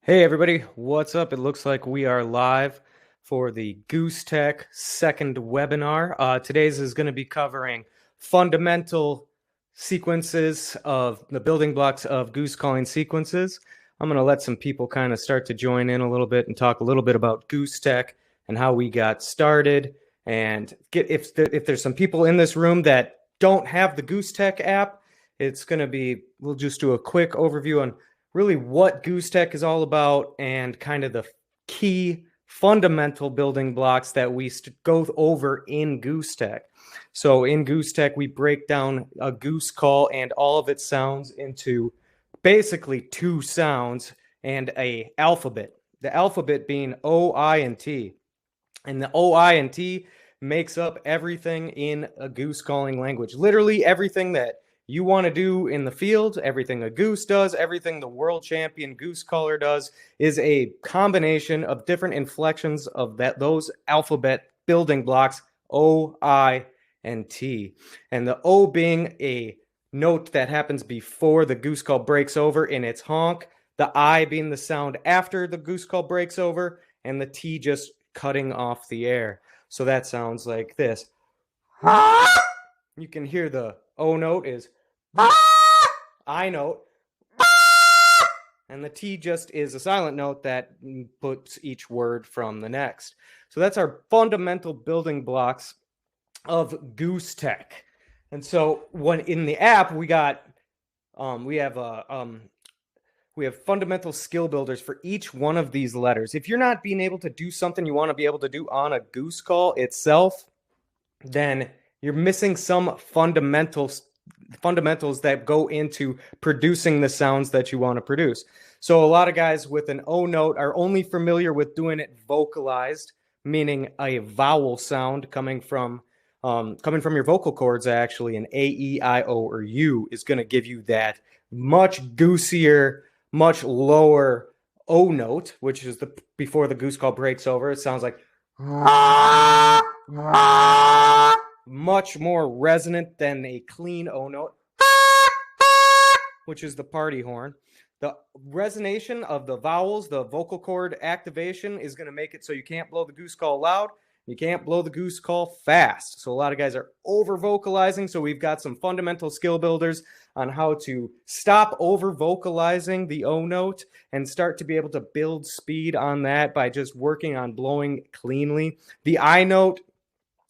Hey everybody, what's up? It looks like we are live for the Goose Tech second webinar. Today's is going to be covering fundamental sequences of the building blocks of goose calling sequences. I'm going to let some people kind of start to join in a little bit and talk a little bit about Goose Tech and how we got started. And if there's some people in this room that don't have the Goose Tech app, we'll just do a quick overview on really what Goose Tech is all about and kind of the key fundamental building blocks that we go over in Goose Tech. So in Goose Tech, we break down a goose call and all of its sounds into basically two sounds and a alphabet. The alphabet being O, I, and T. And the O, I, and T makes up everything in a goose calling language. Literally everything that you want to do in the field, everything a goose does, everything the world champion goose caller does is a combination of different inflections of those alphabet building blocks, O, I, and T. And the O being a note that happens before the goose call breaks over in its honk, the I being the sound after the goose call breaks over, and the T just cutting off the air. So that sounds like this. You can hear the O note is I note, and the T just is a silent note that puts each word from the next. So that's our fundamental building blocks of Goose Tech. And so when in the app we have fundamental skill builders for each one of these letters. If you're not being able to do something you want to be able to do on a goose call itself, then you're missing some fundamentals that go into producing the sounds that you want to produce. So a lot of guys with an O note are only familiar with doing it vocalized, meaning a vowel sound coming from your vocal cords. Actually, an A, E, I, O, or U is going to give you that much goosier, much lower O note, which is before the goose call breaks over. It sounds like much more resonant than a clean O note, which is the party horn. The resonation of the vowels, the vocal cord activation, is going to make it so you can't blow the goose call loud. You can't blow the goose call fast. So a lot of guys are over-vocalizing. So we've got some fundamental skill builders on how to stop over-vocalizing the O note and start to be able to build speed on that by just working on blowing cleanly. The I note,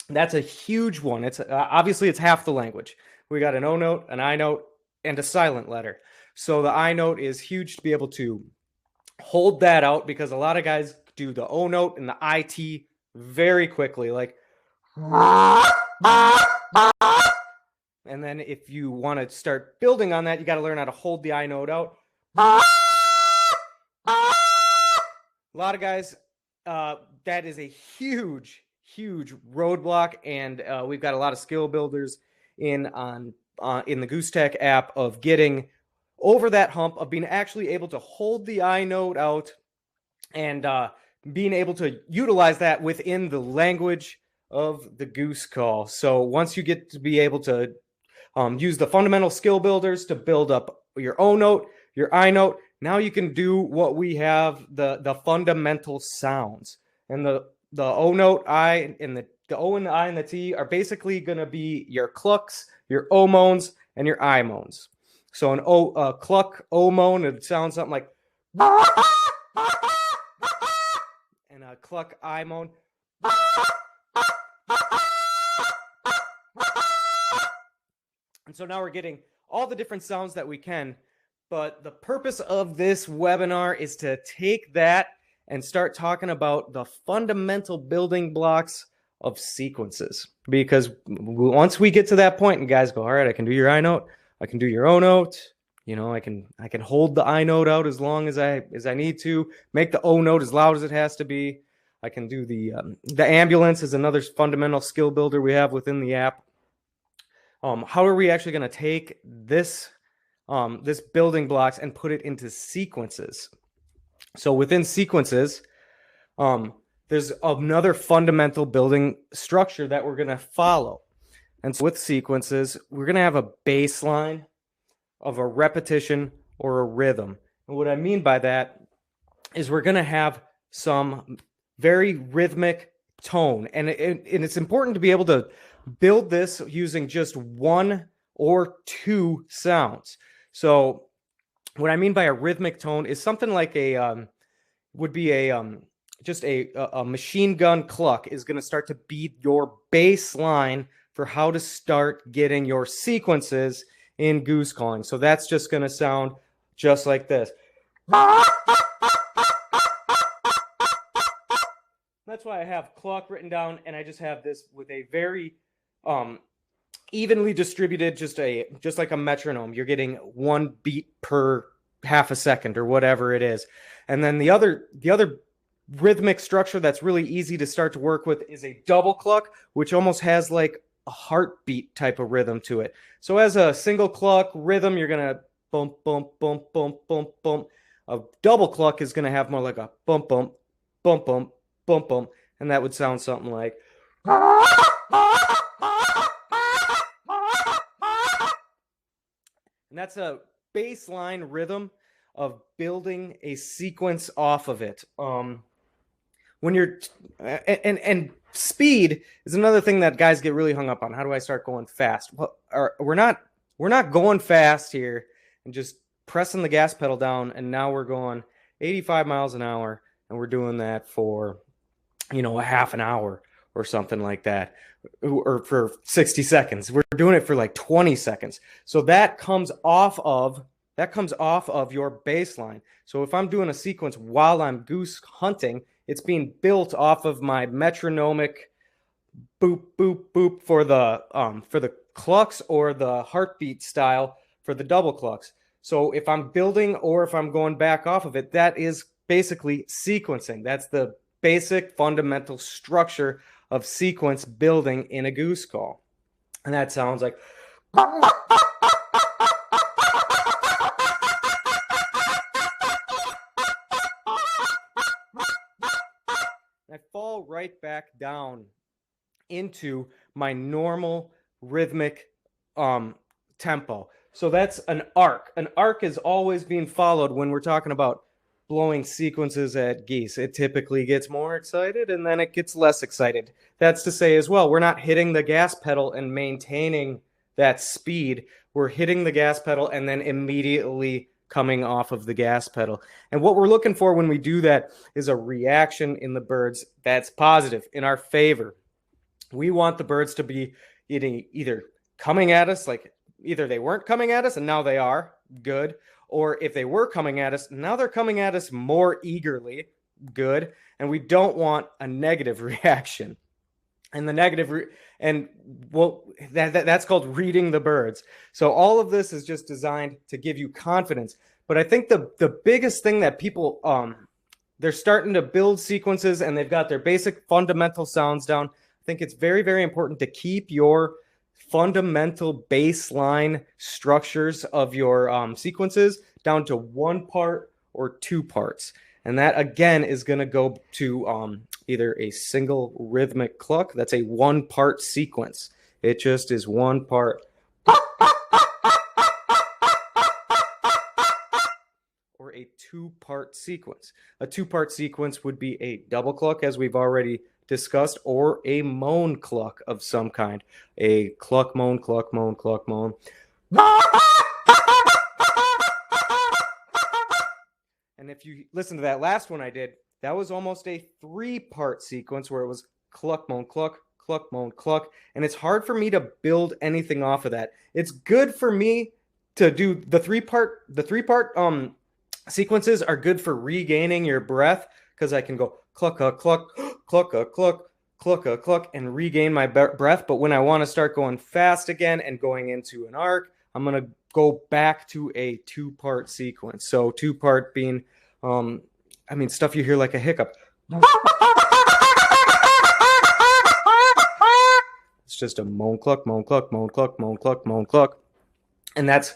that's a huge one. It's obviously it's half the language. We got an O note, an I note, and a silent letter. So the I note is huge to be able to hold that out, because a lot of guys do the O note and the IT very quickly, like, and then if you want to start building on that, you got to learn how to hold the I note out. A lot of guys, that is a huge roadblock, and we've got a lot of skill builders in the Goose Tech app of getting over that hump of being actually able to hold the I note out and being able to utilize that within the language of the goose call. So once you get to be able to use the fundamental skill builders to build up your O note, your I note, now you can do what we have, the fundamental sounds. And the O note, I, and the O and the I and the T are basically going to be your clucks, your O moans, and your I moans. So an cluck O moan, it sounds something like, and a cluck I moan. And so now we're getting all the different sounds that we can. But the purpose of this webinar is to take that and start talking about the fundamental building blocks of sequences. Because once we get to that point and guys go, all right, I can do your I note, I can do your O note, you know, I can hold the I note out as long as I need to, make the O note as loud as it has to be. I can do the ambulance is another fundamental skill builder we have within the app. How are we actually going to take this building blocks and put it into sequences? So within sequences, there's another fundamental building structure that we're going to follow. And so with sequences, we're going to have a baseline of a repetition or a rhythm. And what I mean by that is we're going to have some very rhythmic tone. And it's important to be able to build this using just one or two sounds. So what I mean by a rhythmic tone is something like would be just a machine gun cluck is going to start to be your baseline for how to start getting your sequences in goose calling. So that's just going to sound just like this. That's why I have cluck written down, and I just have this with a very evenly distributed, just like a metronome. You're getting one beat per half a second or whatever it is. And then the other rhythmic structure that's really easy to start to work with is a double cluck, which almost has like a heartbeat type of rhythm to it. So as a single cluck rhythm, you're going to bump, bump, bump, bump, bump, bump. A double cluck is going to have more like a bump, bump, bump, bump, bump, bump. And that would sound something like. And that's a baseline rhythm of building a sequence off of it. When you're and speed is another thing that guys get really hung up on. How do I start going fast? Well, we're not going fast here and just pressing the gas pedal down, and now we're going 85 miles an hour, and we're doing that for a half an hour or something like that, or for 60 seconds. We're doing it for like 20 seconds. So that comes off of your baseline. So if I'm doing a sequence while I'm goose hunting, it's being built off of my metronomic boop, boop, boop for the clucks, or the heartbeat style for the double clucks. So if I'm building or if I'm going back off of it, that is basically sequencing. That's the basic fundamental structure of sequence building in a goose call. And that sounds like. I fall right back down into my normal rhythmic tempo. So that's an arc. An arc is always being followed when we're talking about blowing sequences at geese. It typically gets more excited and then it gets less excited. That's to say as well, we're not hitting the gas pedal and maintaining that speed. We're hitting the gas pedal and then immediately coming off of the gas pedal. And what we're looking for when we do that is a reaction in the birds that's positive, in our favor. We want the birds to be either coming at us, like either they weren't coming at us and now they are, good. Or if they were coming at us, now they're coming at us more eagerly, good. And we don't want a negative reaction. And the negative, that's called reading the birds. So all of this is just designed to give you confidence. But I think the biggest thing that people, they're starting to build sequences and they've got their basic fundamental sounds down. I think it's very, very important to keep your fundamental baseline structures of your sequences down to one part or two parts. And that, again, is going to go to either a single rhythmic cluck. That's a one-part sequence. It just is one part. Or a two-part sequence. A two-part sequence would be a double cluck, as we've already discussed, or a moan-cluck of some kind. A cluck, moan, cluck, moan, cluck, moan. And if you listen to that last one I did, that was almost a three-part sequence where it was cluck, moan, cluck, cluck, moan, cluck. And it's hard for me to build anything off of that. It's good for me to do the three-part sequences are good for regaining your breath, because I can go cluck, cluck, cluck, cluck, cluck, cluck, cluck, and regain my breath. But when I want to start going fast again and going into an arc, I'm going to go back to a two-part sequence. So two-part being, stuff you hear like a hiccup. It's just a moan, cluck, moan, cluck, moan, cluck, moan, cluck, moan, cluck. And that's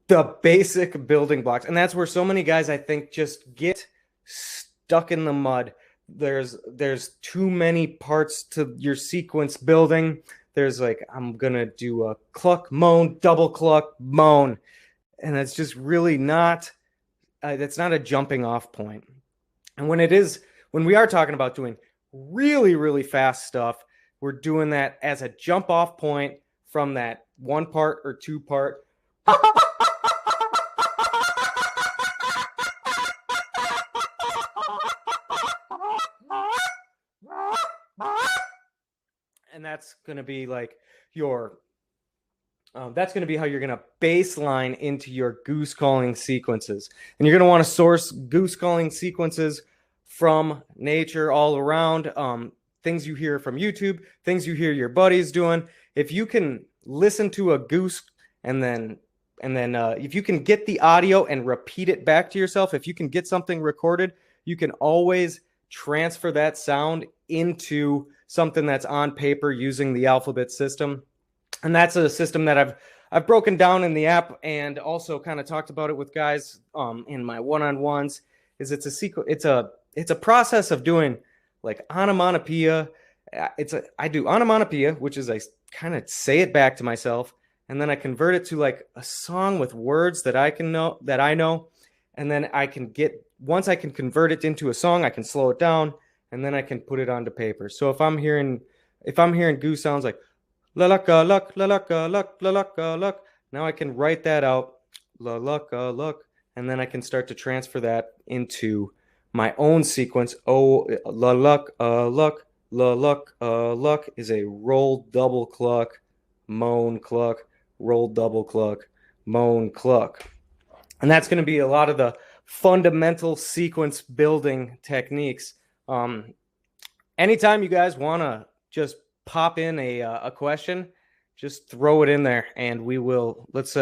the basic building blocks. And that's where so many guys, I think, just get stuck in the mud. There's too many parts to your sequence building. There's like, I'm going to do a cluck, moan, double cluck, moan. And that's just really not, that's not a jumping off point. And when we are talking about doing really, really fast stuff, we're doing that as a jump off point from that one part or two part. And that's going to be like your that's going to be how you're going to baseline into your goose calling sequences. And you're going to want to source goose calling sequences from nature all around, things you hear from YouTube, things you hear your buddies doing. If you can listen to a goose and then if you can get the audio and repeat it back to yourself, if you can get something recorded, you can always transfer that sound into something that's on paper using the alphabet system. And that's a system that I've broken down in the app, and also kind of talked about it with guys in my one-on-ones. It's a process of doing like onomatopoeia. I do onomatopoeia, which is I kind of say it back to myself, and then I convert it to like a song with words that I know, and then once I can convert it into a song, I can slow it down, and then I can put it onto paper. So if I'm hearing goose sounds like la lucka luck, la lucka luck, la lucka luck, now I can write that out, la lucka luck, and then I can start to transfer that into my own sequence. Oh, la luck luck, la luck luck is a roll double cluck, moan cluck, roll double cluck, moan cluck. And that's going to be a lot of the fundamental sequence building techniques. Anytime you guys want to just pop in a question, just throw it in there, and we will let's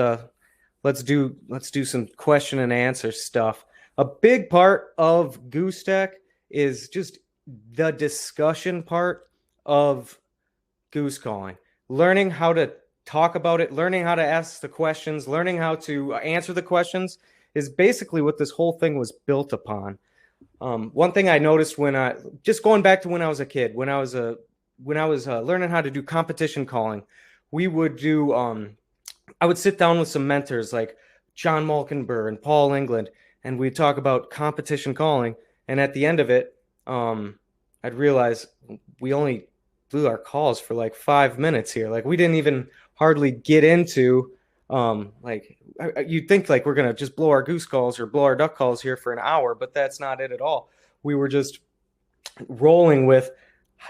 do some question and answer stuff. A big part of Goose Tech is just the discussion part of goose calling, learning how to talk about it, learning how to ask the questions, learning how to answer the questions is basically what this whole thing was built upon. One thing I noticed just going back to when I was a kid, when I was learning how to do competition calling, we would do, I would sit down with some mentors like John Malkinburg and Paul England, and we'd talk about competition calling. And at the end of it, I'd realize we only blew our calls for like 5 minutes here. Like we didn't even hardly get into, you'd think like we're going to just blow our goose calls or blow our duck calls here for an hour, but that's not it at all. We were just rolling with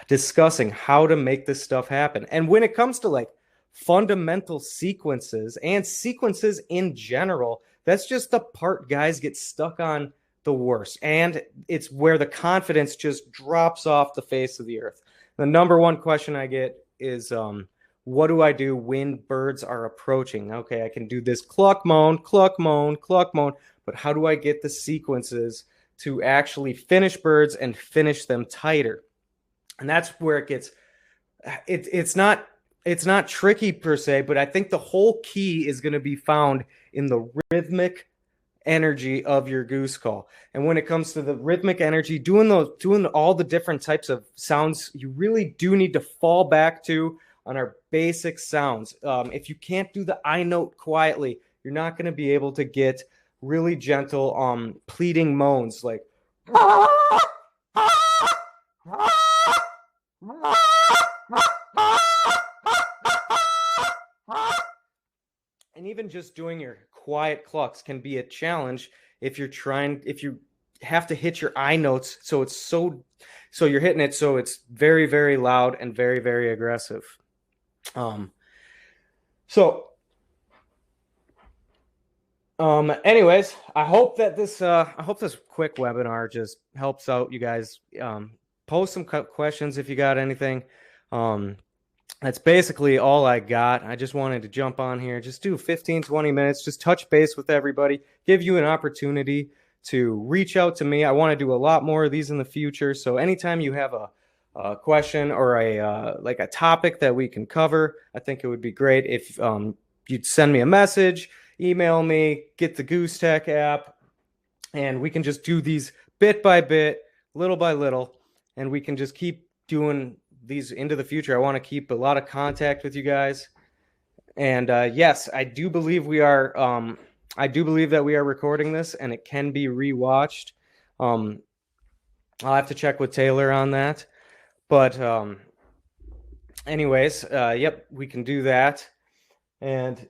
discussing how to make this stuff happen. And when it comes to like fundamental sequences and sequences in general, that's just the part guys get stuck on the worst. And it's where the confidence just drops off the face of the earth. The number one question I get is, what do I do when birds are approaching? Okay, I can do this cluck, moan, cluck, moan, cluck, moan, but how do I get the sequences to actually finish birds and finish them tighter? And that's where it gets, it's not tricky per se, but I think the whole key is going to be found in the rhythmic energy of your goose call. And when it comes to the rhythmic energy, doing all the different types of sounds, you really do need to fall back to on our basic sounds. If you can't do the I note quietly, you're not going to be able to get really gentle pleading moans like and even just doing your quiet clucks can be a challenge if you have to hit your I notes so you're hitting it so it's very, very loud and very, very aggressive. Anyways, I hope this quick webinar just helps out you guys. Post some questions if you got anything. That's basically all I got. I just wanted to jump on here, just do 15-20 minutes, just touch base with everybody, give you an opportunity to reach out to me. I want to do a lot more of these in the future. So anytime you have a question or a topic that we can cover, I think it would be great if you'd send me a message, email me, get the Goose Tech app, and we can just do these bit by bit, little by little, and we can just keep doing these into the future. I want to keep a lot of contact with you guys. And yes, I do believe that we are recording this and it can be rewatched. I'll have to check with Taylor on that. But anyways, yep, we can do that. And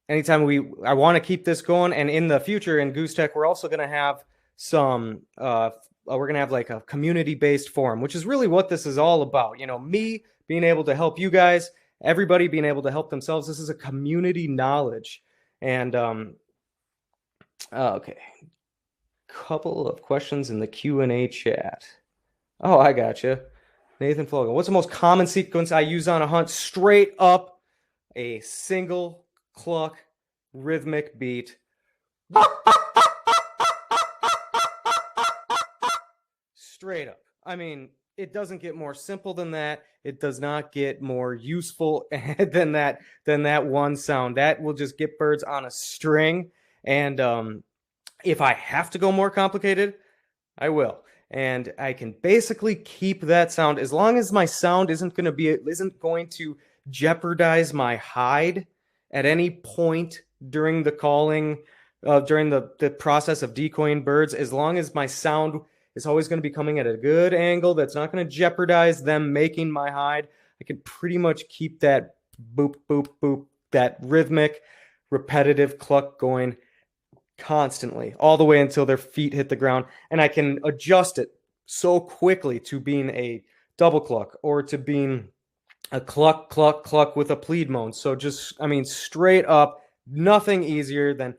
anytime I want to keep this going, and in the future in Goose Tech, we're also going to have some we're going to have like a community-based forum, which is really what this is all about. You know, me being able to help you guys, everybody being able to help themselves. This is a community knowledge. And okay, couple of questions in the Q&A chat. Oh, I gotcha. Nathan Flogan, what's the most common sequence I use on a hunt? Straight up a single cluck rhythmic beat. Straight up. I mean, it doesn't get more simple than that. It does not get more useful than that one sound. That will just get birds on a string. And if I have to go more complicated, I will. And I can basically keep that sound as long as my sound isn't going to jeopardize my hide at any point during the calling, during the process of decoying birds. As long as my sound is always going to be coming at a good angle that's not going to jeopardize them making my hide, I can pretty much keep that boop, boop, boop, that rhythmic, repetitive cluck going constantly, all the way until their feet hit the ground. And I can adjust it so quickly to being a double cluck or to being a cluck, cluck, cluck with a plead moan. So just, I mean, straight up, nothing easier than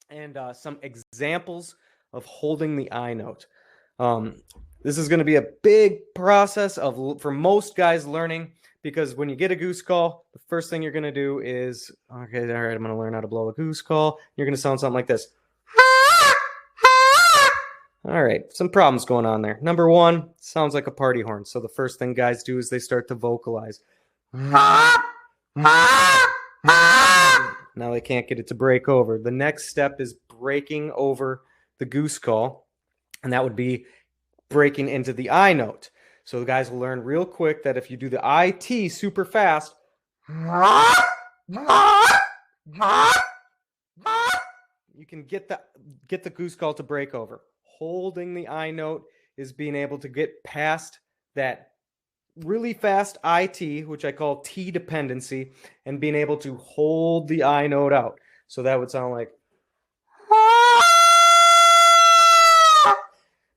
and some examples of holding the I note. This is going to be a big process for most guys learning, because when you get a goose call, the first thing you're going to do is, okay, all right, I'm going to learn how to blow a goose call. You're going to sound something like this. All right, some problems going on there. Number one, sounds like a party horn. So the first thing guys do is they start to vocalize. Now they can't get it to break over. The next step is breaking over the goose call, and that would be breaking into the I note. So the guys will learn real quick that if you do the IT super fast, you can get the goose call to break over. Holding the I note is being able to get past that really fast IT, which I call T-Dependency, and being able to hold the I note out. So that would sound like,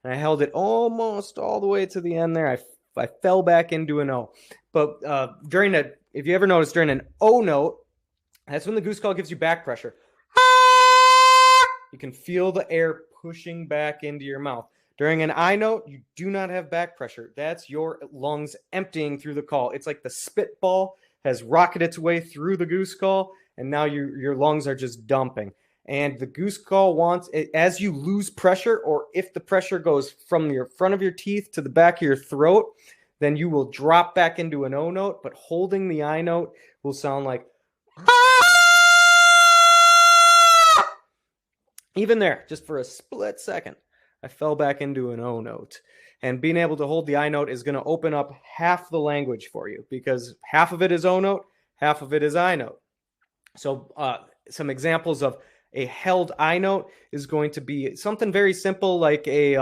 and I held it almost all the way to the end there. I fell back into an O. But if you ever notice, during an O note, that's when the goose call gives you back pressure. You can feel the air pushing back into your mouth. During an I note, you do not have back pressure. That's your lungs emptying through the call. It's like the spitball has rocketed its way through the goose call, and now your lungs are just dumping. And the goose call wants, as you lose pressure, or if the pressure goes from your front of your teeth to the back of your throat, then you will drop back into an O note, but holding the I note will sound like, even there, just for a split second, I fell back into an O note. And being able to hold the I note is going to open up half the language for you, because half of it is O note, half of it is I note. So some examples of a held I note is going to be something very simple, like a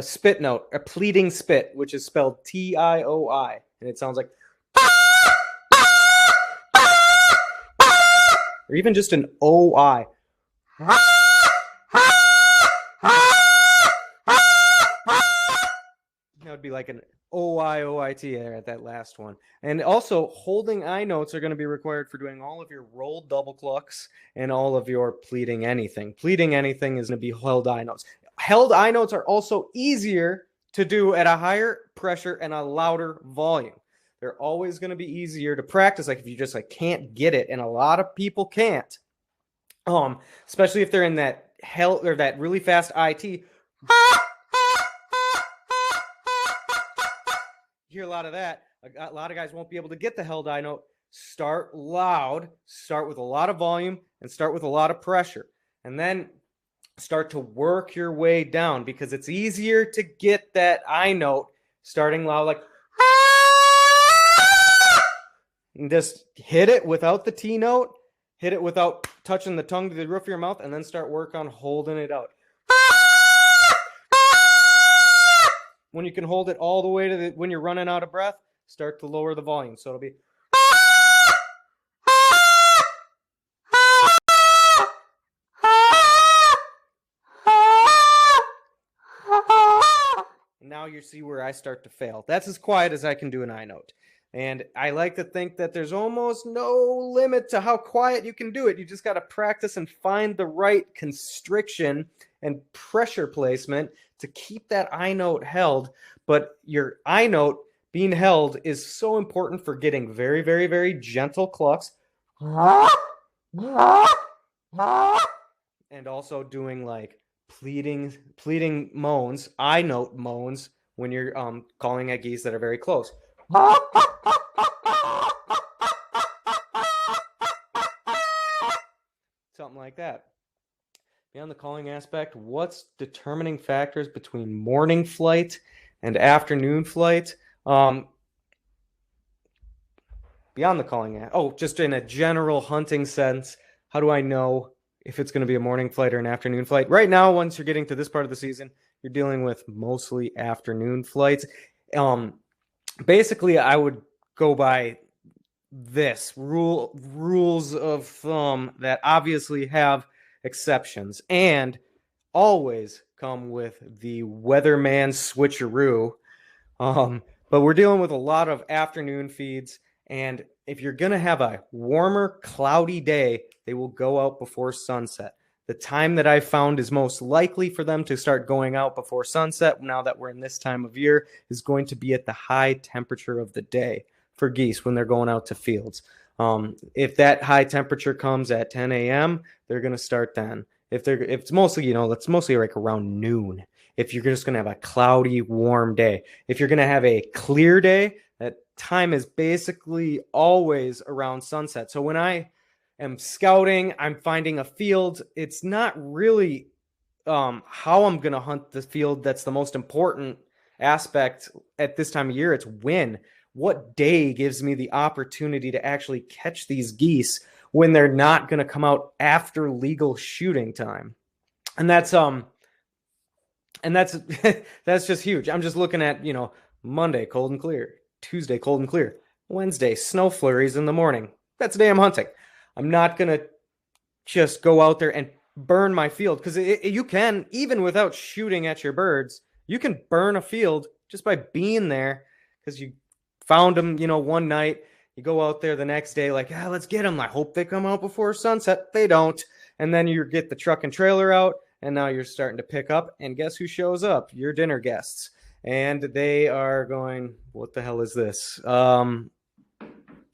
spit note, a pleading spit, which is spelled T-I-O-I, and it sounds like, or even just an O-I. That would be like an O-I-O-I-T there at that last one. And also, holding I notes are going to be required for doing all of your rolled double clucks and all of your pleading anything. Pleading anything is going to be held I notes. Held I notes are also easier to do at a higher pressure and a louder volume. They're always going to be easier to practice, like if you just can't get it, and a lot of people can't. Especially if they're in that that really fast IT. You hear a lot of that. A lot of guys won't be able to get the held I note. Start loud, start with a lot of volume, and start with a lot of pressure. And then start to work your way down, because it's easier to get that I note starting loud, like, and just hit it without the T note, hit it without touching the tongue to the roof of your mouth, and then start work on holding it out. When you can hold it all the way to when you're running out of breath, start to lower the volume. So it'll be. Now you see where I start to fail. That's as quiet as I can do an I note. And I like to think that there's almost no limit to how quiet you can do it. You just got to practice and find the right constriction and pressure placement to keep that I note held. But your I note being held is so important for getting very, very, very gentle clucks. And also doing like pleading moans, I note moans, when you're calling at geese that are very close. Something like that. Beyond the calling aspect, what's determining factors between morning flight and afternoon flight? Beyond the calling, just in a general hunting sense, how do I know if it's going to be a morning flight or an afternoon flight? Right now, once you're getting to this part of the season, you're dealing with mostly afternoon flights. Basically, I would go by this rules of thumb that obviously have exceptions and always come with the weatherman switcheroo. But we're dealing with a lot of afternoon feeds, and if you're going to have a warmer, cloudy day, they will go out before sunset. The time that I found is most likely for them to start going out before sunset, now that we're in this time of year, is going to be at the high temperature of the day for geese when they're going out to fields. If that high temperature comes at 10 a.m., they're going to start then. If it's mostly, it's mostly like around noon. If you're just going to have a cloudy, warm day. If you're going to have a clear day, that time is basically always around sunset. So when I am scouting, I'm finding a field, it's not really how I'm going to hunt the field that's the most important aspect at this time of year. It's when. What day gives me the opportunity to actually catch these geese when they're not going to come out after legal shooting time? And that's that's just huge. I'm just looking at, Monday, cold and clear. Tuesday, cold and clear. Wednesday, snow flurries in the morning. That's the day I'm hunting. I'm not going to just go out there and burn my field, because you can, even without shooting at your birds, you can burn a field just by being there, because you found them, one night. You go out there the next day like, let's get them. I hope they come out before sunset. They don't. And then you get the truck and trailer out, and now you're starting to pick up. And guess who shows up? Your dinner guests. And they are going, what the hell is this?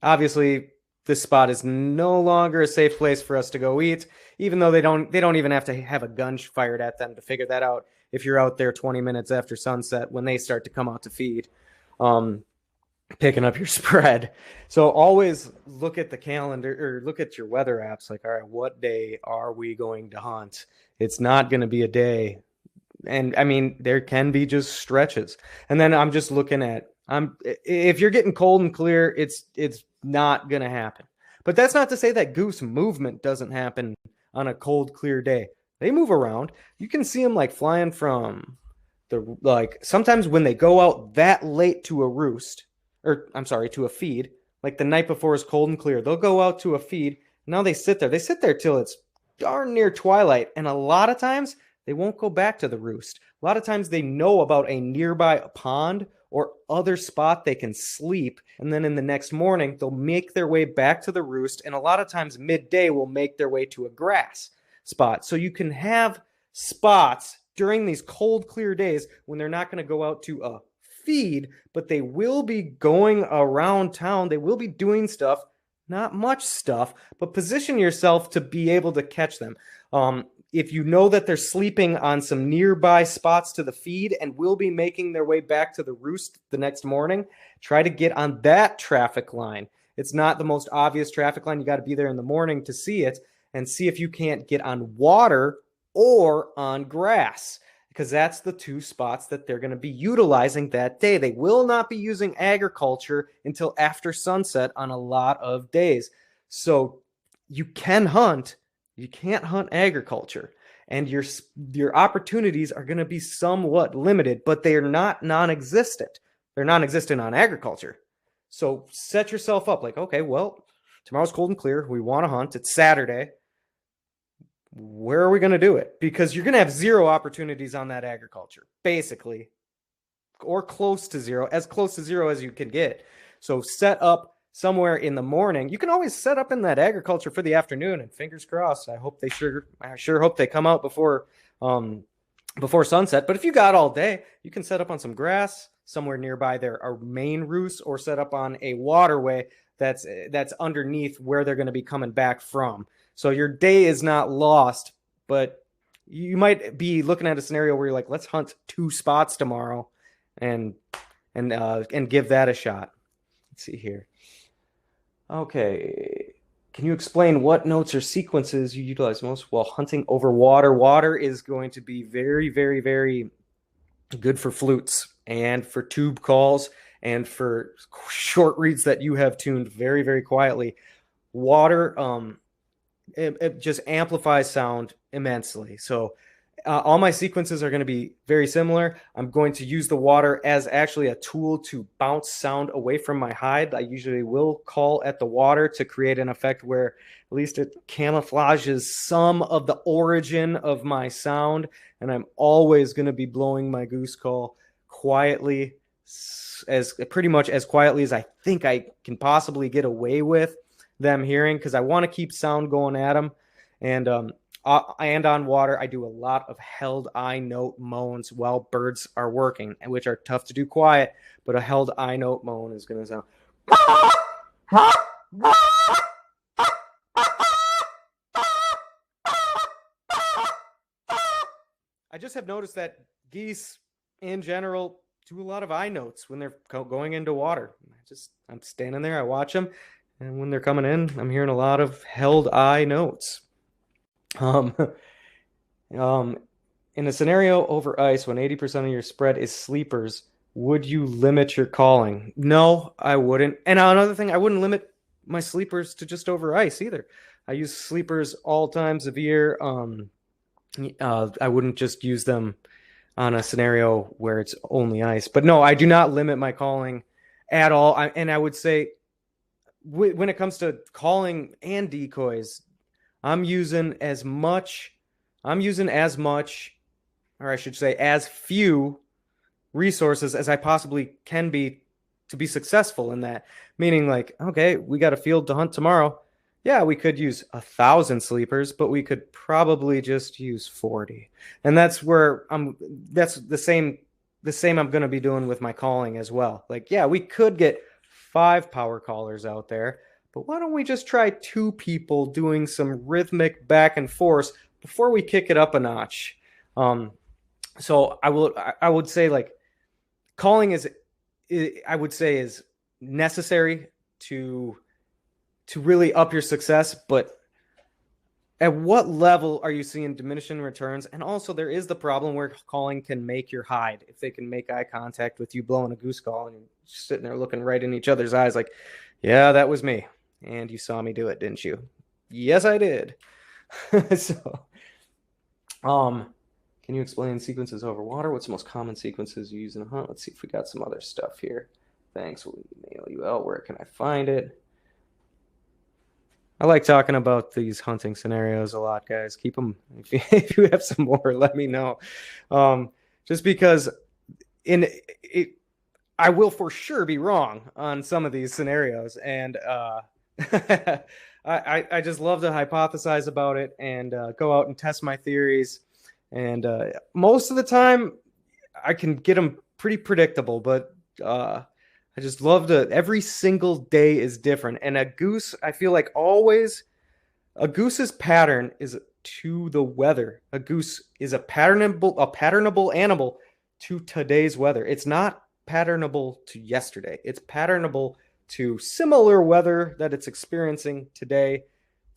Obviously, this spot is no longer a safe place for us to go eat, even though they don't even have to have a gun fired at them to figure that out if you're out there 20 minutes after sunset when they start to come out to feed. Picking up your spread. So always look at the calendar, or look at your weather apps, like, all right, what day are we going to hunt? It's not going to be a day. And I mean, there can be just stretches. And then I'm just looking at, if you're getting cold and clear, it's not going to happen. But that's not to say that goose movement doesn't happen on a cold, clear day. They move around. You can see them like flying from sometimes when they go out that late to a roost, to a feed, like the night before is cold and clear, they'll go out to a feed. Now they sit there till it's darn near twilight. And a lot of times they won't go back to the roost. A lot of times they know about a nearby pond or other spot they can sleep. And then in the next morning, they'll make their way back to the roost. And a lot of times midday will make their way to a grass spot. So you can have spots during these cold, clear days when they're not going to go out to a feed, but they will be going around town. They will be doing stuff, not much stuff, but position yourself to be able to catch them. If you know that they're sleeping on some nearby spots to the feed and will be making their way back to the roost the next morning, try to get on that traffic line. It's not the most obvious traffic line. You got to be there in the morning to see it, and see if you can't get on water or on grass, because that's the two spots that they're going to be utilizing that day. They will not be using agriculture until after sunset on a lot of days. So you can hunt, you can't hunt agriculture, and your opportunities are going to be somewhat limited, but they are not non-existent. They're non-existent on agriculture. So set yourself up like, okay, well, tomorrow's cold and clear. We want to hunt. It's Saturday. Where are we going to do it? Because you're going to have zero opportunities on that agriculture, basically, or close to zero as you can get. So set up somewhere in the morning. You can always set up in that agriculture for the afternoon, and fingers crossed. I sure hope they come out before sunset. But if you got all day, you can set up on some grass somewhere nearby their main roost, or set up on a waterway that's underneath where they're going to be coming back from. So your day is not lost, but you might be looking at a scenario where you're like, let's hunt 2 spots tomorrow and give that a shot. Let's see here. Okay. Can you explain what notes or sequences you utilize most while hunting over water? Water is going to be very, very, very good for flutes and for tube calls and for short reeds that you have tuned very, very quietly. Water, it just amplifies sound immensely. So all my sequences are going to be very similar. I'm going to use the water as actually a tool to bounce sound away from my hide. I usually will call at the water to create an effect where at least it camouflages some of the origin of my sound. And I'm always going to be blowing my goose call quietly, as pretty much as quietly as I think I can possibly get away with them hearing, because I want to keep sound going at them. And on water, I do a lot of held I note moans while birds are working, which are tough to do quiet, but a held I note moan is going to sound. I just have noticed that geese in general do a lot of I notes when they're going into water. I'm standing there, I watch them, and when they're coming in, I'm hearing a lot of held I notes. In a scenario over ice, when 80% of your spread is sleepers, would you limit your calling? No, I wouldn't. And another thing, I wouldn't limit my sleepers to just over ice either. I use sleepers all times of year. I wouldn't just use them on a scenario where it's only ice. But no, I do not limit my calling at all. And I would say when it comes to calling and decoys, I'm using as much, or I should say as few resources as I possibly can be to be successful in that. Meaning like, okay, we got a field to hunt tomorrow. Yeah, we could use 1,000 sleepers, but we could probably just use 40. And that's where that's the same I'm going to be doing with my calling as well. Like, yeah, we could get 5 power callers out there, but why don't we just try 2 people doing some rhythmic back and forth before we kick it up a notch? So I would say like calling is necessary to really up your success, but at what level are you seeing diminishing returns? And also there is the problem where calling can make your hide. If they can make eye contact with you blowing a goose call and you're sitting there looking right in each other's eyes like, yeah, that was me. And you saw me do it, didn't you? Yes, I did. So, can you explain sequences over water? What's the most common sequences you use in a hunt? Let's see if we got some other stuff here. Thanks. We'll email you out. Where can I find it? I like talking about these hunting scenarios a lot, guys. Keep them. If you have some more, let me know. Just because I will for sure be wrong on some of these scenarios, and I just love to hypothesize about it and go out and test my theories. And most of the time, I can get them pretty predictable, but I just love to. Every single day is different, and a goose, I feel like always, a goose's pattern is to the weather. A goose is a patternable animal to today's weather. It's not patternable to yesterday. It's patternable to similar weather that it's experiencing today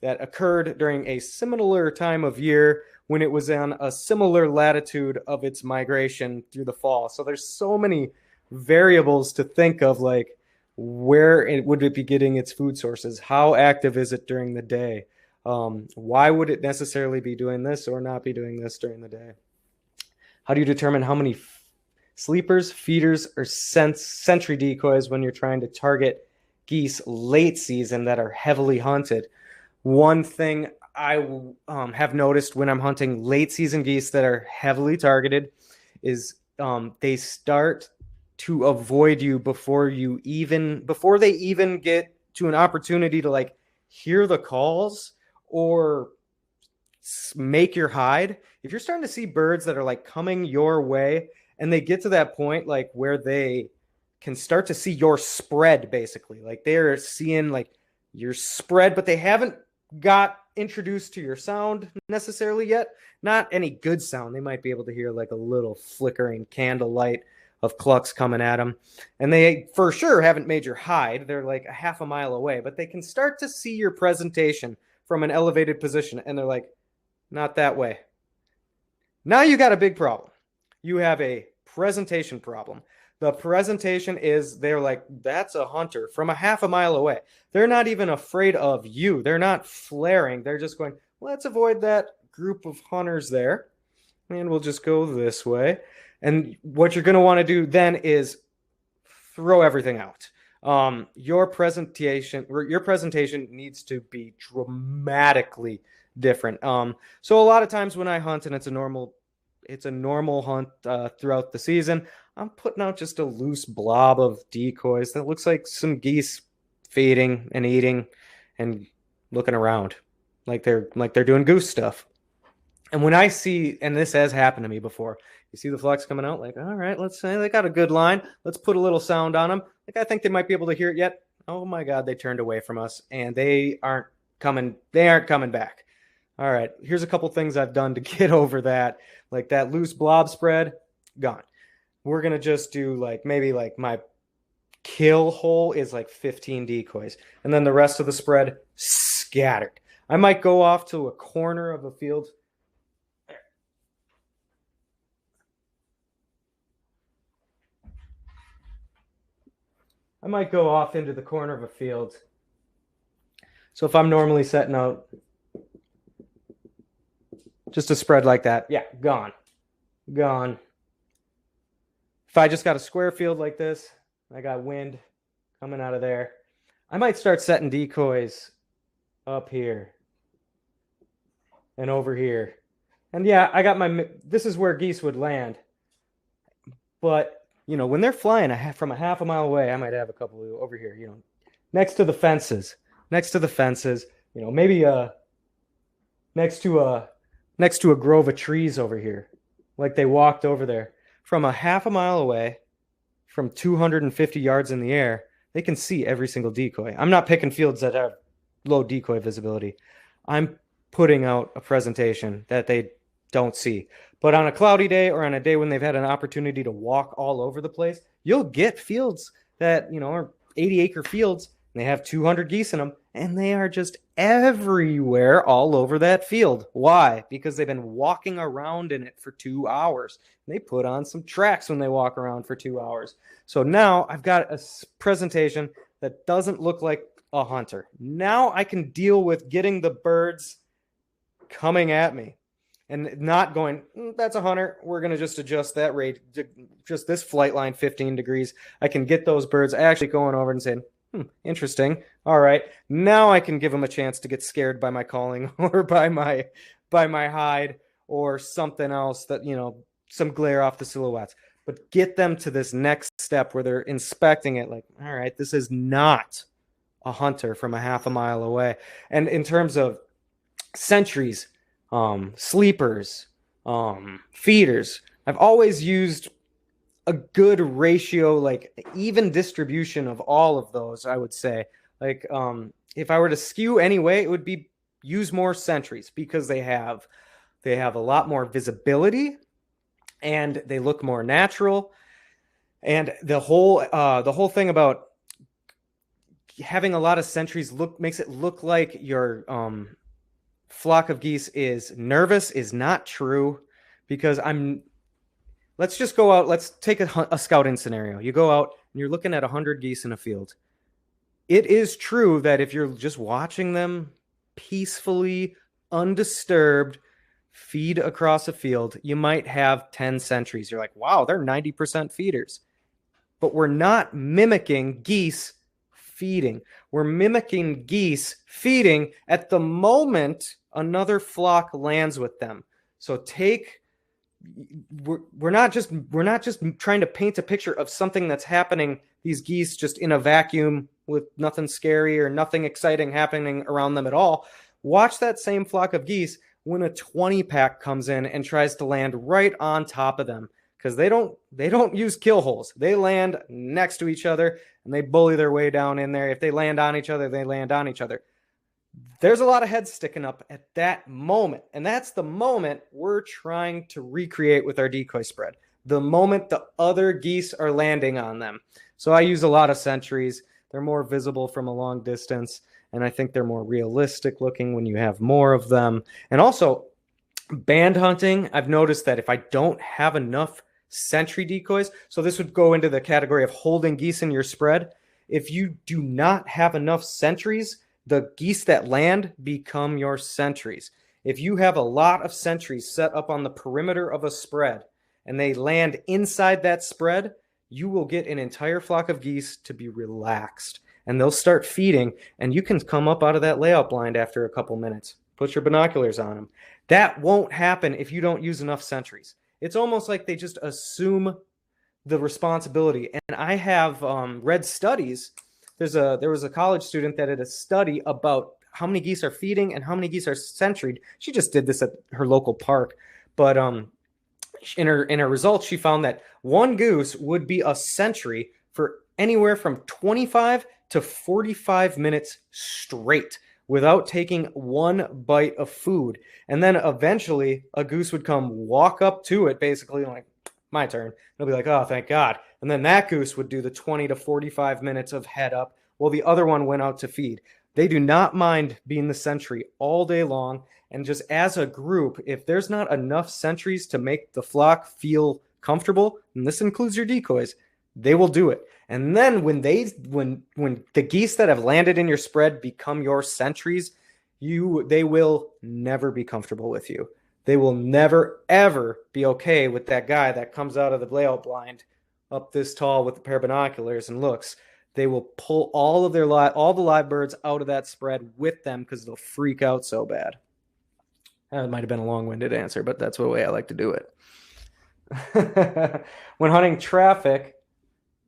that occurred during a similar time of year when it was on a similar latitude of its migration through the fall. So there's so many variables to think of, like where would it be getting its food sources? How active is it during the day? Why would it necessarily be doing this or not be doing this during the day? How do you determine how many sleepers, feeders, or sentry decoys when you're trying to target geese late season that are heavily hunted? One thing I have noticed when I'm hunting late season geese that are heavily targeted is they start to avoid you before they even get to an opportunity to like hear the calls or make your hide. If you're starting to see birds that are like coming your way and they get to that point like where they can start to see your spread, basically like they're seeing like your spread, but they haven't got introduced to your sound necessarily yet, not any good sound. They might be able to hear like a little flickering candlelight of clucks coming at them, and they for sure haven't made your hide. They're like a half a mile away, but they can start to see your presentation from an elevated position, and they're like, not that way. Now you got a big problem. You have a presentation problem. The presentation is they're like, that's a hunter from a half a mile away. They're not even afraid of you. They're not flaring. They're just going, let's avoid that group of hunters there, and we'll just go this way. And what you're going to want to do then is throw everything out. Your presentation needs to be dramatically different. So a lot of times when I hunt and it's a normal hunt throughout the season, I'm putting out just a loose blob of decoys that looks like some geese feeding and eating and looking around like they're doing goose stuff. And when I see, and this has happened to me before, you see the flocks coming out, like, all right, let's say they got a good line. Let's put a little sound on them. Like, I think they might be able to hear it yet. Oh my God, they turned away from us and they aren't coming back. All right, here's a couple things I've done to get over that. Like that loose blob spread, gone. We're going to just do like, maybe like my kill hole is like 15 decoys. And then the rest of the spread scattered. I might go off to a corner of a field. I might go off into the corner of a field. So if I'm normally setting out just a spread like that, yeah, gone. If I just got a square field like this, I got wind coming out of there, I might start setting decoys up here and over here. And yeah, I got this is where geese would land. But, you know, when they're flying from a half a mile away, I might have a couple over here, you know, next to the fences, you know, maybe next to a grove of trees over here. Like they walked over there from a half a mile away, from 250 yards in the air. They can see every single decoy. I'm not picking fields that have low decoy visibility. I'm putting out a presentation that they don't see. But on a cloudy day or on a day when they've had an opportunity to walk all over the place, you'll get fields that, you know, are 80-acre fields, and they have 200 geese in them, and they are just everywhere all over that field. Why? Because they've been walking around in it for 2 hours. They put on some tracks when they walk around for 2 hours. So now I've got a presentation that doesn't look like a hunter. Now I can deal with getting the birds coming at me and not going, that's a hunter. We're going to just adjust that rate, just this flight line 15 degrees. I can get those birds actually going over and saying, interesting. All right. Now I can give them a chance to get scared by my calling or by my hide or something else that, you know, some glare off the silhouettes. But get them to this next step where they're inspecting it like, all right, this is not a hunter from a half a mile away. And in terms of sentries, sleepers, feeders, I've always used a good ratio, like even distribution of all of those, I would say. Like if I were to skew anyway, it would be use more sentries because they have a lot more visibility and they look more natural. And the whole thing about having a lot of sentries makes it look like your flock of geese is nervous is not true, because let's just go out. Let's take a scouting scenario. You go out and you're looking at 100 geese in a field. It is true that if you're just watching them peacefully, undisturbed, feed across a field, you might have 10 sentries. You're like, wow, they're 90% feeders. But we're not mimicking geese feeding. We're mimicking geese feeding at the moment another flock lands with them. So we're not just trying to paint a picture of something that's happening, these geese just in a vacuum with nothing scary or nothing exciting happening around them at all. Watch that same flock of geese when a 20 pack comes in and tries to land right on top of them, because they don't use kill holes. They land next to each other and they bully their way down in there. If they land on each other, they land on each other. There's a lot of heads sticking up at that moment, and that's the moment we're trying to recreate with our decoy spread. The moment the other geese are landing on them. So I use a lot of sentries. They're more visible from a long distance, and I think they're more realistic looking when you have more of them. And also, band hunting, I've noticed that if I don't have enough sentry decoys, so this would go into the category of holding geese in your spread. If you do not have enough sentries, the geese that land become your sentries. If you have a lot of sentries set up on the perimeter of a spread and they land inside that spread, you will get an entire flock of geese to be relaxed, and they'll start feeding, and you can come up out of that layout blind after a couple minutes. Put your binoculars on them. That won't happen if you don't use enough sentries. It's almost like they just assume the responsibility. And I have read studies. There was a college student that did a study about how many geese are feeding and how many geese are sentried. She just did this at her local park. But in her results, she found that one goose would be a sentry for anywhere from 25 to 45 minutes straight without taking one bite of food. And then eventually a goose would come walk up to it, basically like, my turn. They'll be like, oh, thank God. And then that goose would do the 20 to 45 minutes of head up while the other one went out to feed. They do not mind being the sentry all day long. And just as a group, if there's not enough sentries to make the flock feel comfortable, and this includes your decoys, they will do it. And then when the geese that have landed in your spread become your sentries, they will never be comfortable with you. They will never, ever be okay with that guy that comes out of the layout blind up this tall with a pair of binoculars and looks. They will pull all the live birds out of that spread with them because they'll freak out so bad. That might have been a long-winded answer, but that's the way I like to do it. When hunting traffic,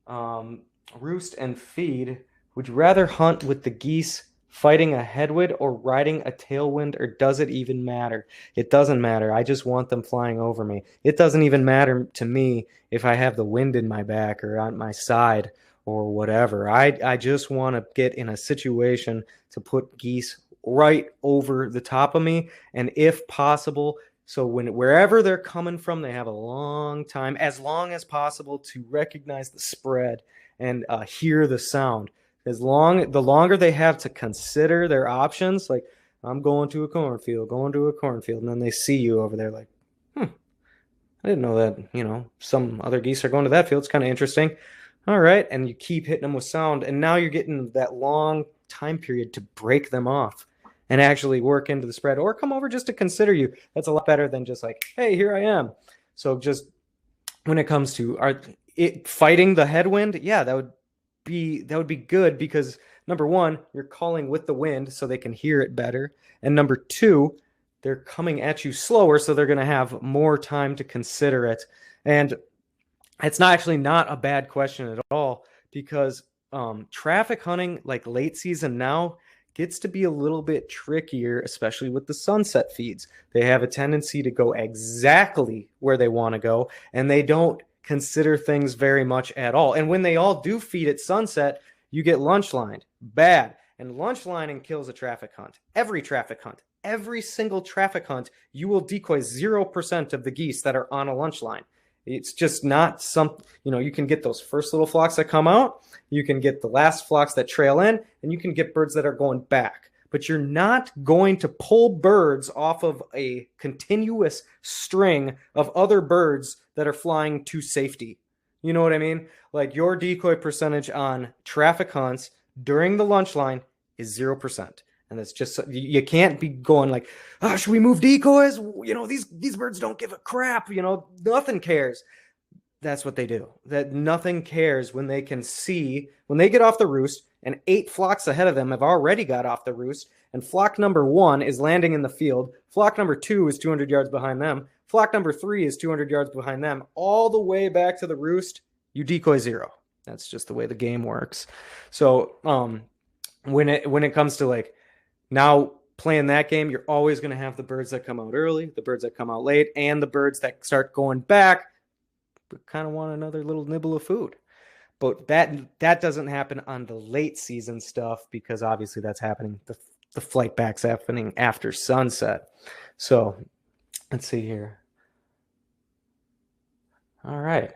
roost and feed, would you rather hunt with the geese fighting a headwind or riding a tailwind, or does it even matter? It doesn't matter. I just want them flying over me. It doesn't even matter to me if I have the wind in my back or on my side or whatever. I just want to get in a situation to put geese right over the top of me, and if possible, so wherever they're coming from, they have a long time, as long as possible, to recognize the spread and hear the sound. The longer they have to consider their options, like I'm going to a cornfield, and then they see you over there like, I didn't know that, some other geese are going to that field. It's kind of interesting. All right. And you keep hitting them with sound, and now you're getting that long time period to break them off and actually work into the spread or come over just to consider you. That's a lot better than just like, hey, here I am. So just when it comes to fighting the headwind, yeah, that would be good, because number one, you're calling with the wind so they can hear it better. And number two, they're coming at you slower, so they're going to have more time to consider it. And it's not a bad question at all, because traffic hunting, like late season now, gets to be a little bit trickier, especially with the sunset feeds. They have a tendency to go exactly where they want to go, and they don't consider things very much at all. And when they all do feed at sunset, you get lunch lined. Bad. And lunch lining kills a traffic hunt. Every traffic hunt. Every single traffic hunt, you will decoy 0% of the geese that are on a lunch line. It's just not some, you can get those first little flocks that come out, you can get the last flocks that trail in, and you can get birds that are going back. But you're not going to pull birds off of a continuous string of other birds that are flying to safety. You know what I mean? Like your decoy percentage on traffic hunts during the lunch line is 0%. And that's just, you can't be going like, should we move decoys? These birds don't give a crap. Nothing cares. That's what they do. That nothing cares when they can see, when they get off the roost and 8 flocks ahead of them have already got off the roost, and flock number 1 is landing in the field. Flock number 2 is 200 yards behind them. Flock number 3 is 200 yards behind them. All the way back to the roost, you decoy 0. That's just the way the game works. So when it comes to like now playing that game, you're always going to have the birds that come out early, the birds that come out late, and the birds that start going back but kind of want another little nibble of food. But that doesn't happen on the late season stuff because obviously that's happening. The flight back's happening after sunset. So let's see here. All right.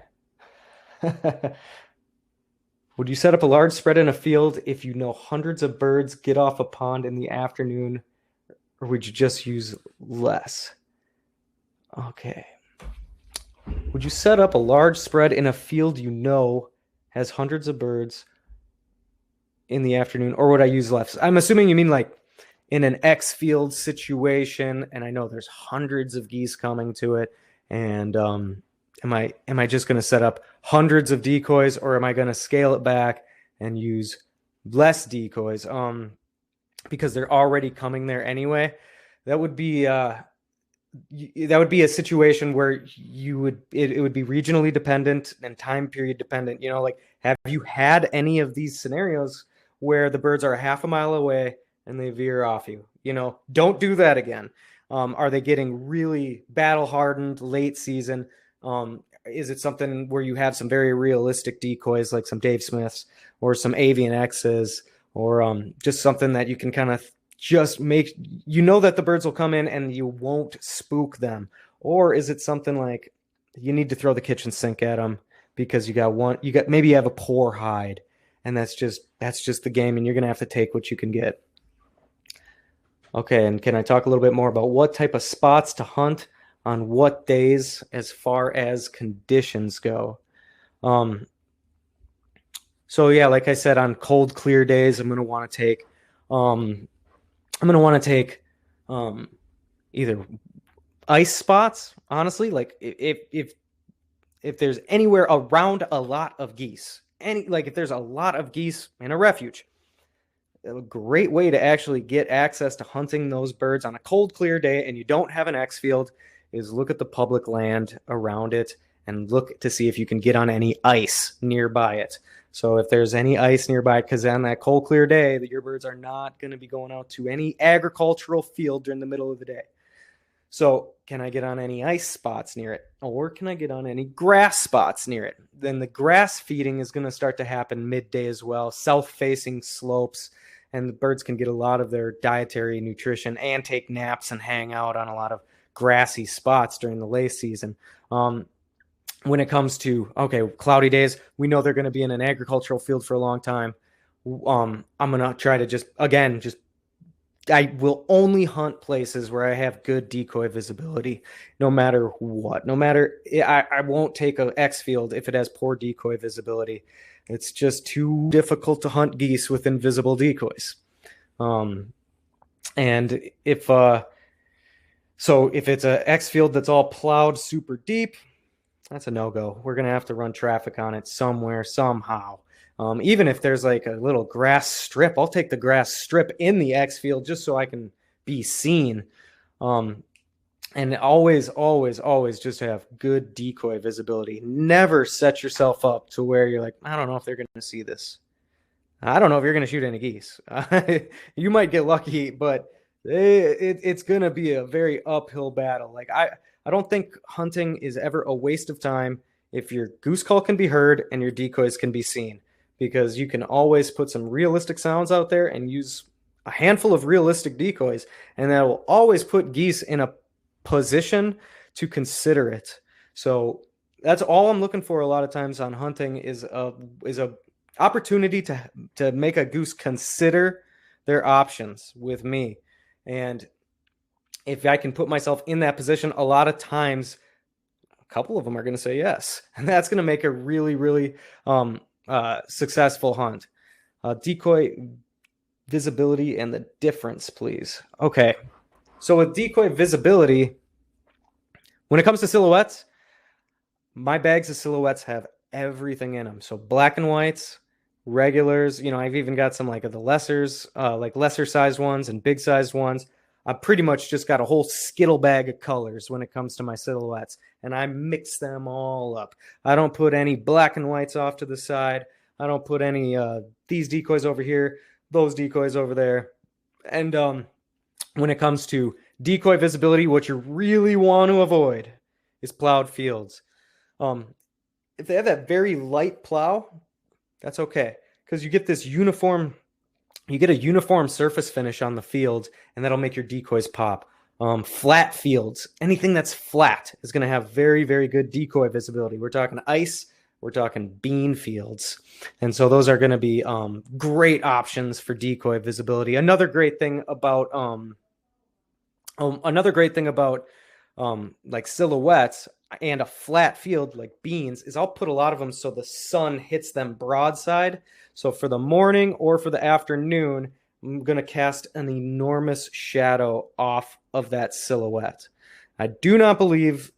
Would you set up a large spread in a field if you know hundreds of birds get off a pond in the afternoon, or would you just use less? Okay. Would you set up a large spread in a field you know has hundreds of birds in the afternoon, or would I use less? I'm assuming you mean like in an X field situation, and I know there's hundreds of geese coming to it, and am I just going to set up hundreds of decoys, or am I going to scale it back and use less decoys? Because they're already coming there anyway. That would be a situation where it would be regionally dependent and time period dependent. Like, have you had any of these scenarios where the birds are half a mile away and they veer off you? Don't do that again. Are they getting really battle hardened late season? Is it something where you have some very realistic decoys like some Dave Smiths or some Avian X's, or just something that you can kind of just make, that the birds will come in and you won't spook them? Or is it something like you need to throw the kitchen sink at them because maybe you have a poor hide, and that's just the game, and you're going to have to take what you can get. Okay, and can I talk a little bit more about what type of spots to hunt on what days as far as conditions go? So yeah, like I said, on cold, clear days, I'm going to want to take either ice spots, honestly, like if there's anywhere around a lot of geese, if there's a lot of geese in a refuge, a great way to actually get access to hunting those birds on a cold, clear day and you don't have an X field is look at the public land around it and look to see if you can get on any ice nearby it. So if there's any ice nearby, because on that cold, clear day, your birds are not going to be going out to any agricultural field during the middle of the day. So can I get on any ice spots near it? Or can I get on any grass spots near it? Then the grass feeding is going to start to happen midday as well, south-facing slopes, and the birds can get a lot of their dietary nutrition and take naps and hang out on a lot of grassy spots during the late season. When it comes to, cloudy days, we know they're going to be in an agricultural field for a long time. I'm going to try to I will only hunt places where I have good decoy visibility, no matter what. I won't take an X field if it has poor decoy visibility. It's just too difficult to hunt geese with invisible decoys. And if it's a X field that's all plowed super deep, that's a no-go. We're going to have to run traffic on it somewhere, somehow. Even if there's like a little grass strip, I'll take the grass strip in the X field just so I can be seen. And always, always, always just have good decoy visibility. Never set yourself up to where you're like, I don't know if they're going to see this. I don't know if you're going to shoot any geese. You might get lucky, but it's going to be a very uphill battle. Like I don't think hunting is ever a waste of time if your goose call can be heard and your decoys can be seen, because you can always put some realistic sounds out there and use a handful of realistic decoys, and that will always put geese in a position to consider it. So that's all I'm looking for a lot of times on hunting is a opportunity to make a goose consider their options with me. And if I can put myself in that position, a lot of times a couple of them are going to say yes, and that's going to make a really, really successful hunt. Decoy visibility and the difference, please. Okay, so with decoy visibility, when it comes to silhouettes, my bags of silhouettes have everything in them. So black and whites, regulars, I've even got some like the lessers, like lesser sized ones and big sized ones. I pretty much just got a whole skittle bag of colors when it comes to my silhouettes, and I mix them all up. I don't put any black and whites off to the side. I don't put any these decoys over here, those decoys over there. And when it comes to decoy visibility, what you really want to avoid is plowed fields. If they have that very light plow, that's okay, because you get a uniform surface finish on the field, and that'll make your decoys pop. Flat fields, anything that's flat is going to have very, very good decoy visibility. We're talking ice, we're talking bean fields. And so those are going to be great options for decoy visibility. Another great thing about like silhouettes and a flat field like beans is I'll put a lot of them so the sun hits them broadside. So for the morning or for the afternoon, I'm going to cast an enormous shadow off of that silhouette. I do not believe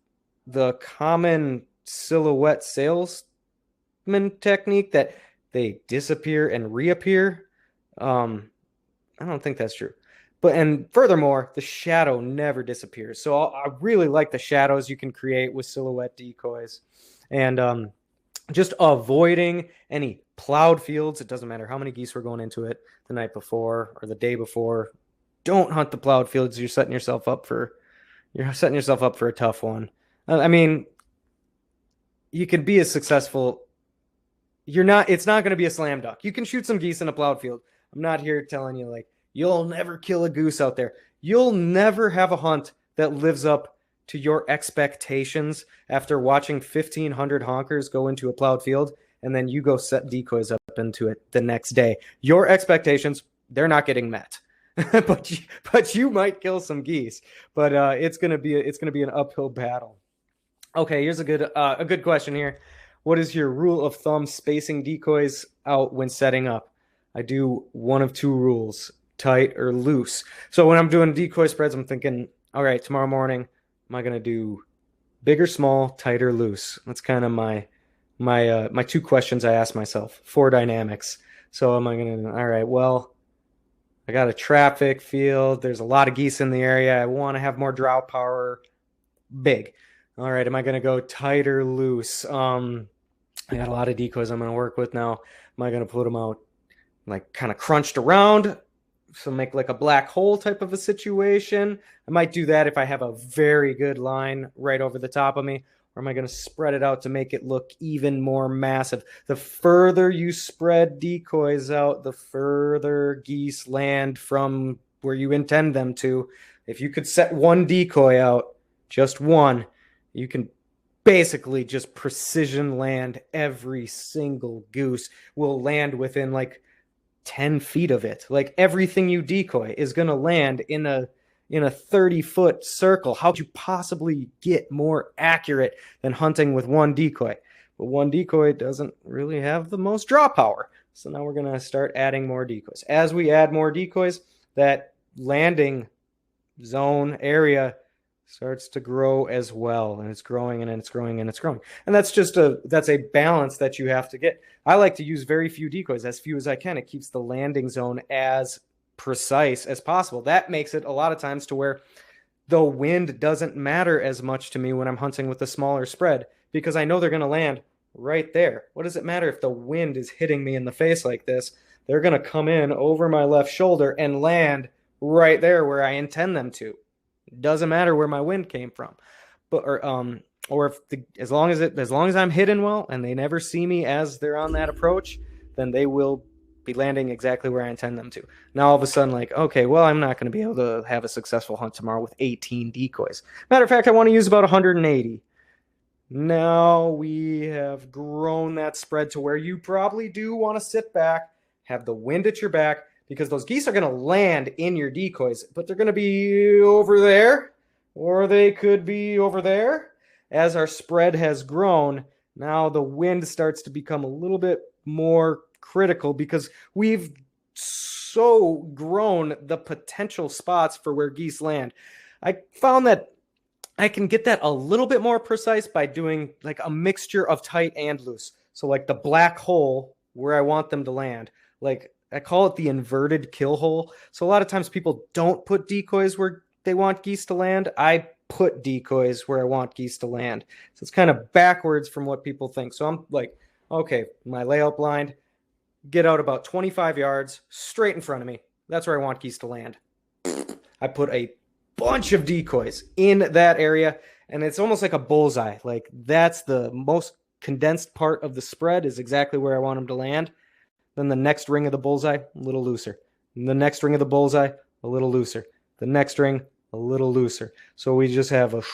the common silhouette salesman technique that they disappear and reappear. I don't think that's true. And furthermore, the shadow never disappears. So I really like the shadows you can create with silhouette decoys. And just avoiding any plowed fields. It doesn't matter how many geese were going into it the night before or the day before. Don't hunt the plowed fields. You're setting yourself up for a tough one. I mean, you can be as successful. It's not going to be a slam dunk. You can shoot some geese in a plowed field. I'm not here telling you like, you'll never kill a goose out there. You'll never have a hunt that lives up to your expectations after watching 1,500 honkers go into a plowed field, and then you go set decoys up into it the next day. Your expectations, they're not getting met. but you might kill some geese. But it's gonna be an uphill battle. Okay, here's a good question here. What is your rule of thumb spacing decoys out when setting up? I do one of two rules: tight or loose. So when I'm doing decoy spreads, I'm thinking, all right, tomorrow morning, am I going to do big or small, tight or loose? That's kind of my two questions I ask myself for dynamics. So am I going to, all right, well, I got a traffic field. There's a lot of geese in the area. I want to have more drought power. Big. All right, am I going to go tight or loose? I got a lot of decoys I'm going to work with now. Am I going to put them out like kind of crunched around? So make like a black hole type of a situation. I might do that if I have a very good line right over the top of me. Or am I going to spread it out to make it look even more massive? The further you spread decoys out, the further geese land from where you intend them to. If you could set one decoy out, just one, you can basically just precision land. Every single goose will land within like 10 feet of it. Like everything you decoy is going to land in a 30-foot circle. How could you possibly get more accurate than hunting with one decoy? But one decoy doesn't really have the most draw power. So now we're going to start adding more decoys. As we add more decoys, that landing zone area starts to grow as well, and it's growing and it's growing and it's growing. And that's a balance that you have to get. I like to use very few decoys, as few as I can. It keeps the landing zone as precise as possible. That makes it a lot of times to where the wind doesn't matter as much to me when I'm hunting with a smaller spread, because I know they're going to land right there. What does it matter if the wind is hitting me in the face like this? They're going to come in over my left shoulder and land right there where I intend them to. It doesn't matter where my wind came from. As long as I'm hidden well and they never see me as they're on that approach, then they will be landing exactly where I intend them to. Now all of a sudden, like, okay, well, I'm not going to be able to have a successful hunt tomorrow with 18 decoys. Matter of fact, I want to use about 180. Now we have grown that spread to where you probably do want to sit back, have the wind at your back, because those geese are going to land in your decoys, but they're going to be over there, or they could be over there. As our spread has grown, now the wind starts to become a little bit more critical because we've so grown the potential spots for where geese land. I found that I can get that a little bit more precise by doing like a mixture of tight and loose. So like the black hole where I want them to land, like I call it the inverted kill hole. So a lot of times people don't put decoys where they want geese to land. I put decoys where I want geese to land. So it's kind of backwards from what people think. So I'm like, okay, my layout blind, get out about 25 yards straight in front of me. That's where I want geese to land. I put a bunch of decoys in that area, and it's almost like a bullseye. Like that's the most condensed part of the spread is exactly where I want them to land. Then the next ring of the bullseye, a little looser. And the next ring of the bullseye, a little looser. The next ring, a little looser. So we just have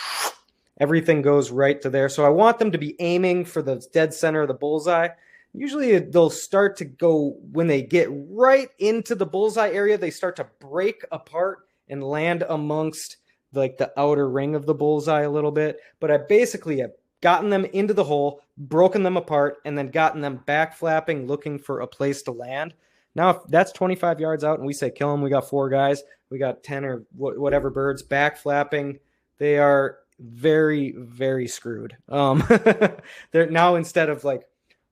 everything goes right to there. So I want them to be aiming for the dead center of the bullseye. Usually they'll start to go, when they get right into the bullseye area, they start to break apart and land amongst like the outer ring of the bullseye a little bit. But I basically have gotten them into the hole, broken them apart, and then gotten them back flapping, looking for a place to land. Now, if that's 25 yards out and we say kill them, we got 4 guys, we got 10 or whatever birds back flapping, they are very, very screwed. They're now, instead of like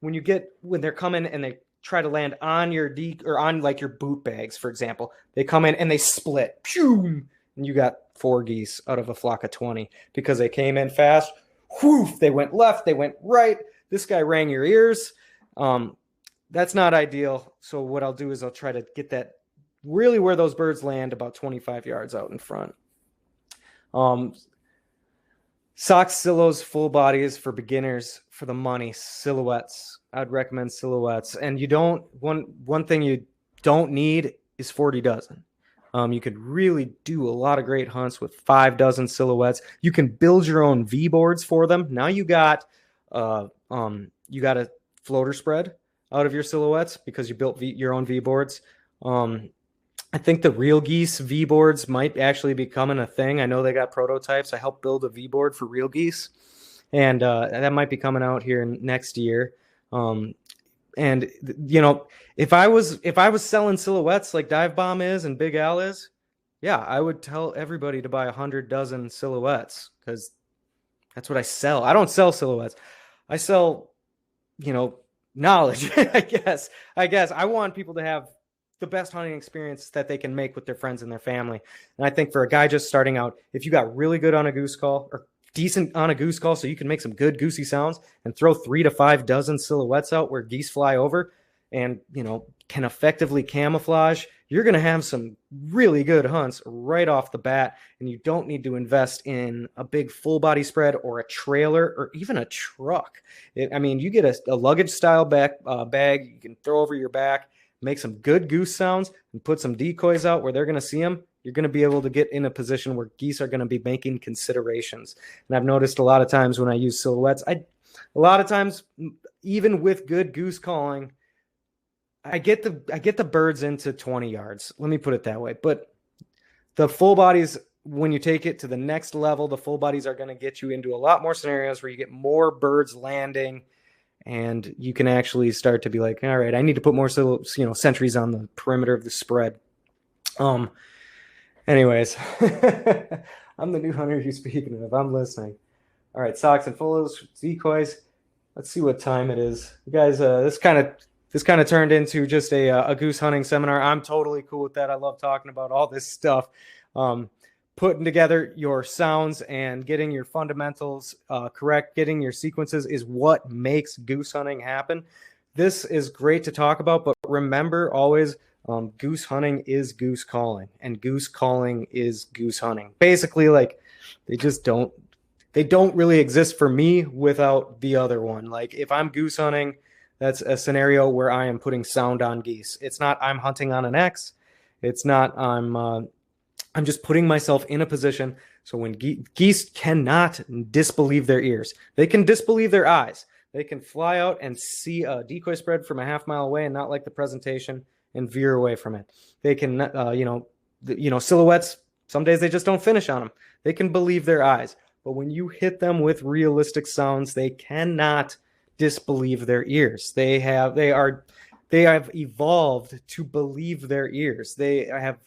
when they're coming and they try to land on your or on like your boot bags, for example, they come in and they split, pew, and you got 4 geese out of a flock of 20 because they came in fast. Whoof, they went left, they went right. This guy rang your ears. That's not ideal. So what I'll do is I'll try to get that really where those birds land, about 25 yards out in front. Socks, silos, full bodies for beginners, for the money, silhouettes. I'd recommend silhouettes. And one thing you don't need is 40 dozen. You could really do a lot of great hunts with 5 dozen silhouettes. You can build your own V boards for them. Now you got a floater spread out of your silhouettes because you built your own V boards. I think the real geese V boards might actually be becoming a thing. I know they got prototypes. I helped build a V board for real geese, and that might be coming out here next year. And you know, if I was selling silhouettes like Dive Bomb is and Big Al is, yeah, I would tell everybody to buy 100 dozen silhouettes because that's what I sell. I don't sell silhouettes. I sell, knowledge. I guess I want people to have the best hunting experience that they can make with their friends and their family. And I think for a guy just starting out, if you got really good on a goose call or decent on a goose call so you can make some good goosey sounds and throw 3 to 5 dozen silhouettes out where geese fly over and, can effectively camouflage, you're going to have some really good hunts right off the bat. And you don't need to invest in a big full body spread or a trailer or even a truck. You get a luggage style bag you can throw over your back, make some good goose sounds and put some decoys out where they're going to see them. You're going to be able to get in a position where geese are going to be making considerations. And I've noticed a lot of times when I use silhouettes, a lot of times, even with good goose calling, I get the birds into 20 yards. Let me put it that way. But the full bodies, when you take it to the next level, the full bodies are going to get you into a lot more scenarios where you get more birds landing, and you can actually start to be like, all right, I need to put more sentries on the perimeter of the spread. Anyways, I'm the new hunter you're speaking of. I'm listening. All right, socks and follows, decoys. Let's see what time it is. You guys, this kind of turned into just a goose hunting seminar. I'm totally cool with that. I love talking about all this stuff. Putting together your sounds and getting your fundamentals correct, getting your sequences is what makes goose hunting happen. This is great to talk about, but remember always, goose hunting is goose calling, and goose calling is goose hunting. Basically, like they don't really exist for me without the other one. Like if I'm goose hunting, that's a scenario where I am putting sound on geese. It's not I'm hunting on an X. It's not I'm just putting myself in a position So when geese cannot disbelieve their ears, they can disbelieve their eyes. They can fly out and see a decoy spread from a half mile away and not like the presentation and veer away from it. They can, silhouettes, some days they just don't finish on them. They can believe their eyes. But when you hit them with realistic sounds, they cannot disbelieve their ears. They have evolved to believe their ears. They have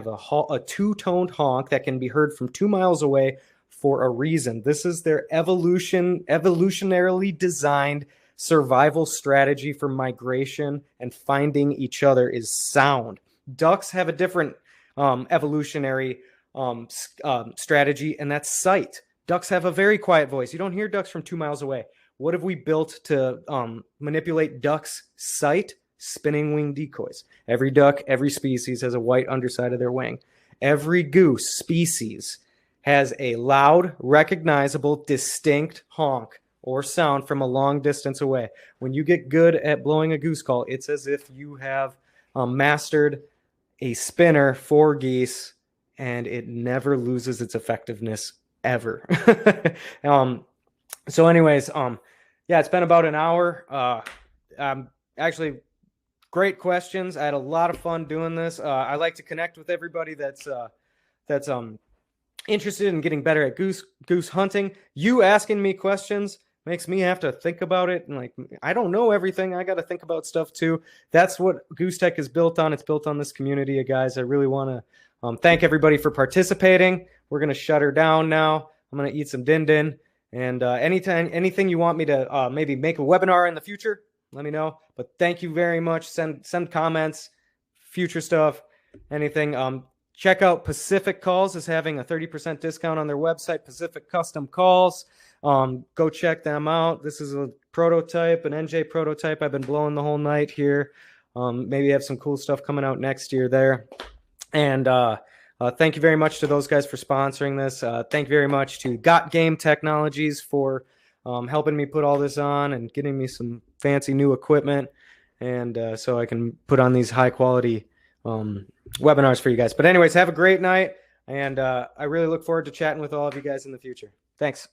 a two-toned honk that can be heard from 2 miles away for a reason. This is their evolutionarily designed survival strategy for migration and finding each other is sound. Ducks have a different evolutionary strategy, and that's sight. Ducks have a very quiet voice. You don't hear ducks from 2 miles away. What have we built to manipulate ducks' sight? Spinning wing decoys. Every duck, every species has a white underside of their wing. Every goose species has a loud, recognizable, distinct honk or sound from a long distance away. When you get good at blowing a goose call, it's as if you have mastered a spinner for geese, and it never loses its effectiveness ever. So anyways, it's been about an hour. Actually, great questions. I had a lot of fun doing this. I like to connect with everybody that's interested in getting better at goose hunting. You asking me questions makes me have to think about it. And I don't know everything. I got to think about stuff too. That's what Goose Tech is built on. It's built on this community of guys. I really want to thank everybody for participating. We're going to shut her down now. I'm going to eat some din-din. And anything you want me to maybe make a webinar in the future, let me know. But thank you very much. Send comments, future stuff, anything. Check out Pacific Calls is having a 30% discount on their website, Pacific Custom Calls. Go check them out. This is a prototype, an NJ prototype. I've been blowing the whole night here. Maybe have some cool stuff coming out next year there. And thank you very much to those guys for sponsoring this. Thank you very much to Got Game Technologies for helping me put all this on and getting me some fancy new equipment. And so I can put on these high quality webinars for you guys. But anyways, have a great night. And I really look forward to chatting with all of you guys in the future. Thanks.